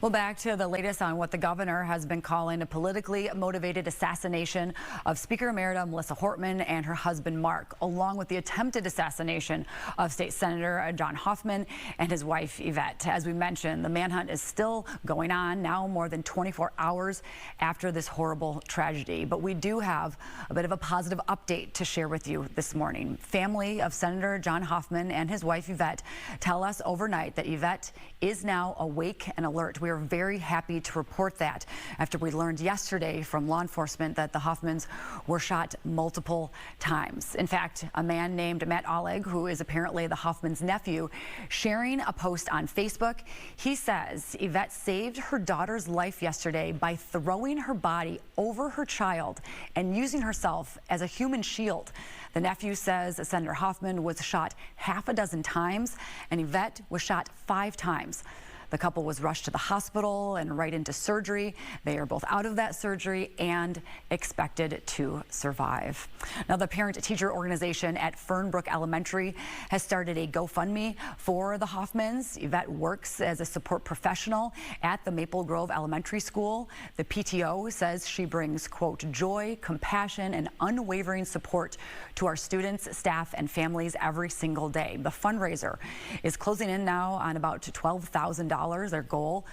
Well, back to the latest on what the governor has been calling a politically motivated assassination of Speaker Emerita Melissa Hortman and her husband Mark, along with the attempted assassination of State Senator John Hoffman and his wife Yvette. As we mentioned, the manhunt is still going on now, more than 24 hours after this horrible tragedy. But we do have a bit of a positive update to share with you this morning. Family of Senator John Hoffman and his wife Yvette tell us overnight that Yvette is now awake and alert. We are very happy to report that after we learned yesterday from law enforcement that the Hoffmans were shot multiple times. In fact, a man named Matt Oleg, who is apparently the Hoffmans' nephew, sharing a post on Facebook, he says Yvette saved her daughter's life yesterday by throwing her body over her child and using herself as a human shield. The nephew says Senator Hoffman was shot half a dozen times and Yvette was shot 5 times. The couple was rushed to the hospital and right into surgery. They are both out of that surgery and expected to survive. Now, the parent-teacher organization at Fernbrook Elementary has started a GoFundMe for the Hoffmans. Yvette works as a support professional at the Maple Grove Elementary School. The PTO says she brings, quote, joy, compassion, and unwavering support to our students, staff, and families every single day. The fundraiser is closing in now on about $12,000. Their goal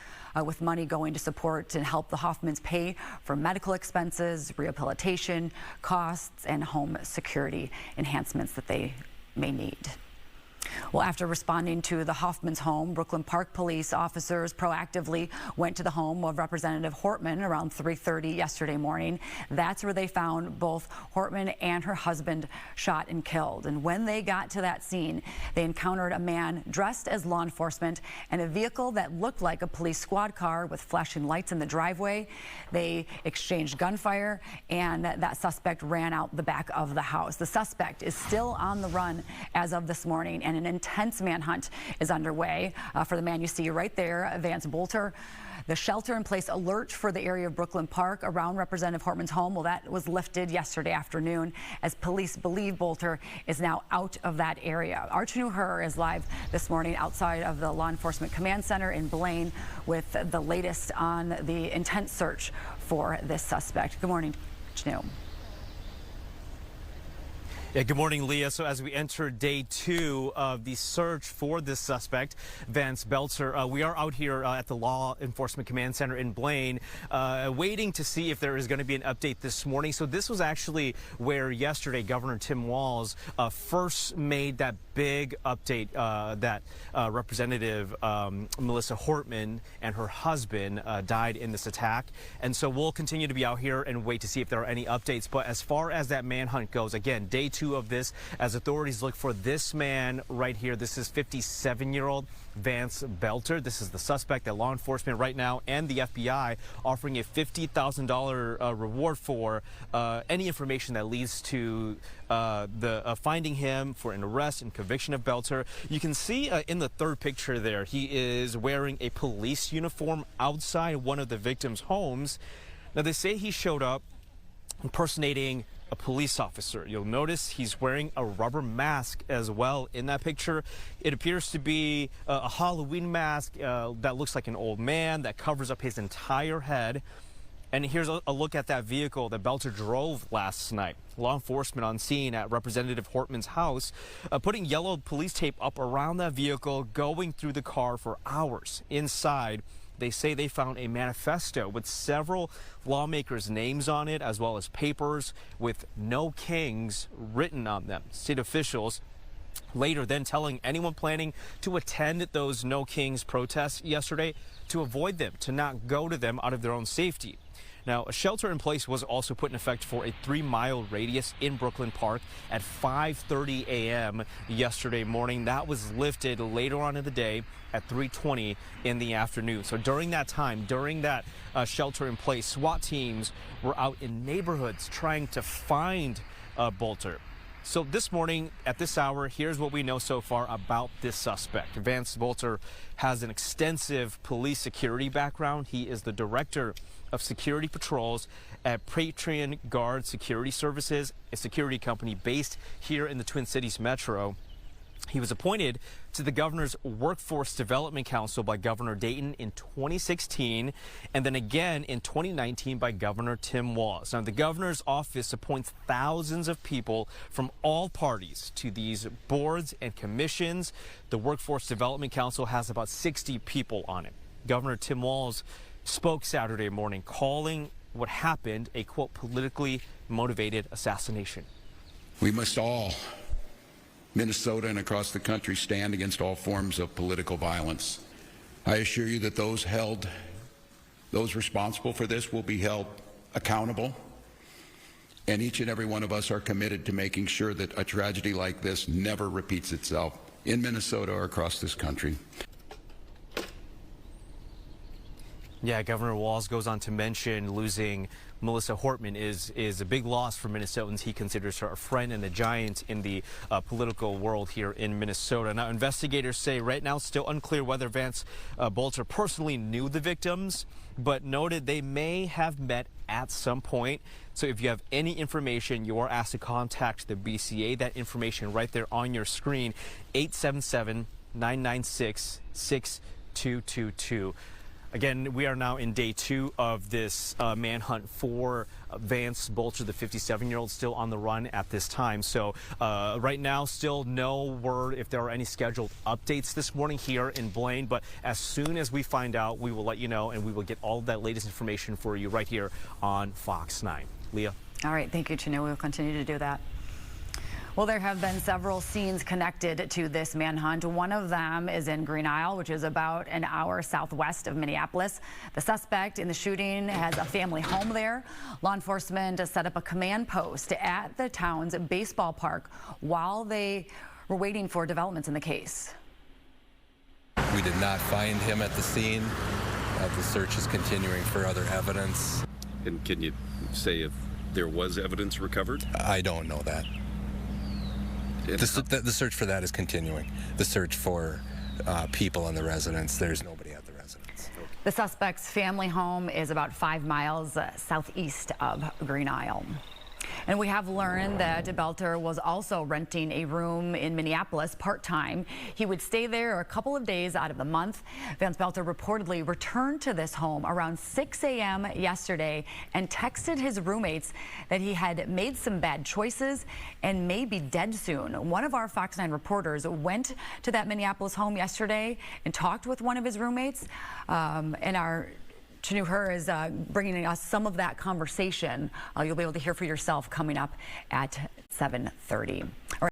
with money going to support and help the Hoffmans pay for medical expenses, rehabilitation costs, and home security enhancements that they may need. Well, after responding to the Hoffmans' home, Brooklyn Park police officers proactively went to the home of Representative Hortman around 3:30 yesterday morning. That's where they found both Hortman and her husband shot and killed. And when they got to that scene, they encountered a man dressed as law enforcement and a vehicle that looked like a police squad car with flashing lights in the driveway. They exchanged gunfire, and that suspect ran out the back of the house. The suspect is still on the run as of this morning, and an intense manhunt is underway for the man you see right there, Vance Boelter. The shelter-in-place alert for the area of Brooklyn Park around Representative Hortman's home, well, that was lifted yesterday afternoon as police believe Boelter is now out of that area. Our Chenue Her is live this morning outside of the Law Enforcement Command Center in Blaine with the latest on the intense search for this suspect. Good morning, Chenue. Yeah, good morning, Leah. So as we enter day 2 of the search for this suspect, Vance Boelter, we are out here at the Law Enforcement Command Center in Blaine, waiting to see if there is going to be an update this morning. So this was actually where yesterday Governor Tim Walz first made that big update that Representative Melissa Hortman and her husband died in this attack. And so we'll continue to be out here and wait to see if there are any updates. But as far as that manhunt goes, again, day 2 of this, as authorities look for this man right here. This is 57-year-old Vance Boelter. This is the suspect that law enforcement right now and the FBI offering a $50,000 reward for any information that leads to finding him for an arrest and conviction of Boelter. You can see in the third picture there, he is wearing a police uniform outside one of the victim's homes. Now, they say he showed up impersonating a police officer. You'll notice he's wearing a rubber mask as well in that picture. It appears to be a Halloween mask that looks like an old man that covers up his entire head. And here's a look at that vehicle that Boelter drove last night. Law enforcement on scene at Representative Hortman's house, putting yellow police tape up around that vehicle, going through the car for hours. Inside, they say they found a manifesto with several lawmakers' names on it, as well as papers with "No Kings" written on them. State officials later then telling anyone planning to attend those No Kings protests yesterday to avoid them, to not go to them out of their own safety. Now, a shelter in place was also put in effect for a 3-mile radius in Brooklyn Park at 5:30 a.m. yesterday morning. That was lifted later on in the day at 3:20 in the afternoon. So during that time, during that shelter in place, SWAT teams were out in neighborhoods trying to find Boelter. So this morning, at this hour, here's what we know so far about this suspect. Vance Boelter has an extensive police security background. He is the director of security patrols at Patriot Guard Security Services, a security company based here in the Twin Cities Metro. He was appointed to the governor's Workforce Development Council by Governor Dayton in 2016 and then again in 2019 by Governor Tim Walz. Now, the governor's office appoints thousands of people from all parties to these boards and commissions. The Workforce Development Council has about 60 people on it. Governor Tim Walz spoke Saturday morning, calling what happened a, quote, politically motivated assassination. We must all, Minnesota and across the country, stand against all forms of political violence. I assure you that those responsible for this will be held accountable, and each and every one of us are committed to making sure that a tragedy like this never repeats itself in Minnesota or across this country. Yeah, Governor Walz goes on to mention losing Melissa Hortman is a big loss for Minnesotans. He considers her a friend and a giant in the political world here in Minnesota. Now, investigators say right now it's still unclear whether Vance Boelter personally knew the victims, but noted they may have met at some point. So if you have any information, you are asked to contact the BCA. That information right there on your screen, 877-996-6222. Again, we are now in day 2 of this manhunt for Vance Boelter, the 57-year-old, still on the run at this time. So right now, still no word if there are any scheduled updates this morning here in Blaine. But as soon as we find out, we will let you know, and we will get all of that latest information for you right here on Fox 9. Leah? All right. Thank you, Chenue. We'll continue to do that. Well, there have been several scenes connected to this manhunt. One of them is in Green Isle, which is about an hour southwest of Minneapolis. The suspect in the shooting has a family home there. Law enforcement set up a command post at the town's baseball park while they were waiting for developments in the case. We did not find him at the scene. The search is continuing for other evidence. And can you say if there was evidence recovered? I don't know that. The search for that is continuing. The search for people in the residence. There's nobody at the residence. The suspect's family home is about 5 miles southeast of Green Isle. And we have learned that Boelter was also renting a room in Minneapolis part-time. He would stay there a couple of days out of the month. Vance Boelter reportedly returned to this home around 6 a.m. yesterday and texted his roommates that he had made some bad choices and may be dead soon. One of our Fox 9 reporters went to that Minneapolis home yesterday and talked with one of his roommates, and our Chenue Her is bringing us some of that conversation. You'll be able to hear for yourself coming up at 7:30.